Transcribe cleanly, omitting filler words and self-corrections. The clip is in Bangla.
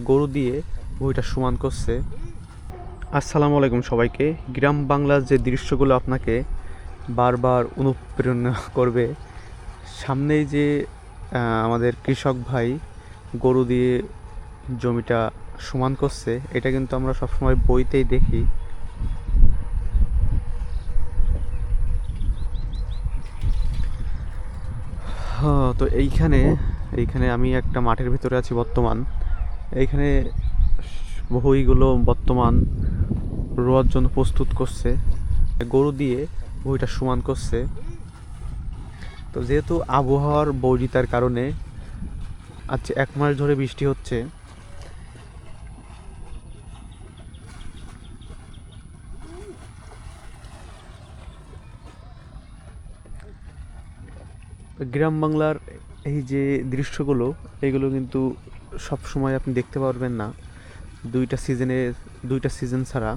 গরু দিয়ে ভুঁইটা সমান করছে। আসসালামু আলাইকুম সবাইকে। গ্রাম বাংলার যে দৃশ্যগুলো আপনাকে বারবার অনুপ্রেরণা করবে, সামনেই যে আমাদের কৃষক ভাই গরু দিয়ে জমিটা সমান করছে, এটা কিন্তু আমরা সবসময় বইতেই দেখি। তো এইখানে এইখানে আমি একটা মাঠের ভিতরে আছি বর্তমান। এইখানে ভুঁইগুলো বর্তমান রোয়ার জন্য প্রস্তুত করছে, গরু দিয়ে ভুঁইটা সমান করছে। তো যেহেতু আবহাওয়ার বৈরিতার কারণে আজ 1 মাস ধরে বৃষ্টি হচ্ছে, গ্রাম বাংলার এই যে দৃশ্যগুলো, এগুলো কিন্তু সব সময় আপনি দেখতে পারবেন না। দুইটা সিজনে, দুইটা সিজন ছাড়া